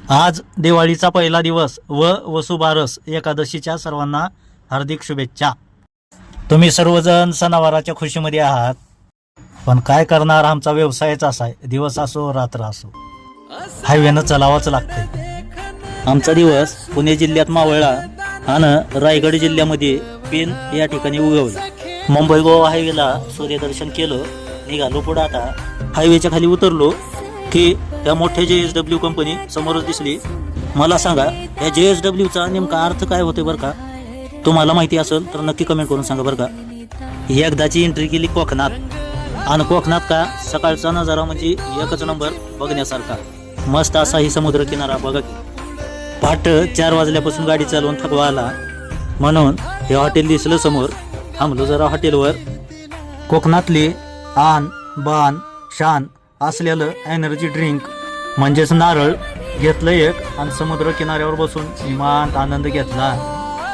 आज दिवाळीचा पहिला दिवस व वसुबारस एकादशीच्या सर्वांना हार्दिक शुभेच्छा। तुम्ही सर्वजण सणावाराच्या खुशीमध्ये आहात, पण काय करणार, आमचा व्यवसायच असा आहे, दिवस असो रात्र असो हायवेनं चलावंच लागतंय। आमचा दिवस पुणे जिल्ह्यात मावळला आणि रायगड जिल्ह्यामध्ये पेन या ठिकाणी उगवला। मुंबई गोवा हायवेला सूर्यदर्शन केलं, निघालो पुढं। आता हायवेच्या खाली उतरलो की त्या मोठ्या JSW कंपनी समोरच दिसली। मला सांगा, या JSWचा नेमका अर्थ काय होते बरं का? तुम्हाला माहिती असेल तर नक्की कमेंट करून सांगा बरं का। एकदाची एंट्री केली कोकणात, आणि कोकणात का सकाळचा नजारा म्हणजे एकच नंबर बघण्यासारखा। मस्त असा ही समुद्र किनारा बघा की। पहाटे 4 वाजल्यापासून गाडी चालवून थकवा आला, म्हणून हे हॉटेल दिसलं समोर। थांबलो जरा हॉटेलवर। कोकणातली आन बान शान असलेलं एनर्जी ड्रिंक म्हणजेच नारळ घेतलं एक, आणि समुद्र किनाऱ्यावर बसून निवांत आनंद घेतला।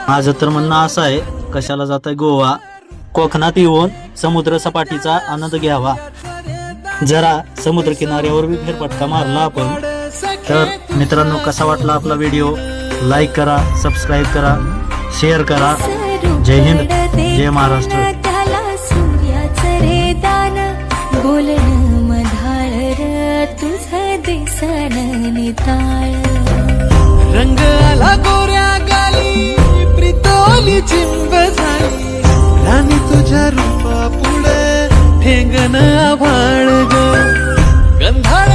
माझं तर म्हणणं असं आहे, कशाला जाताय गोवा, कोकणात येऊन समुद्र सपाटीचा आनंद घ्यावा। जरा समुद्र किनाऱ्यावर बी फेरफटका मारला आपण। तर मित्रांनो, कसा वाटला आपला व्हिडिओ? लाईक करा, सबस्क्राईब करा, शेअर करा। जय हिंद, जय महाराष्ट्र। रंग आला गोऱ्या गाली, प्रितोली चिंब झाली, राणी तुझ्या रूपा पुढे ठेंगण आभाळ ग, गंधाळ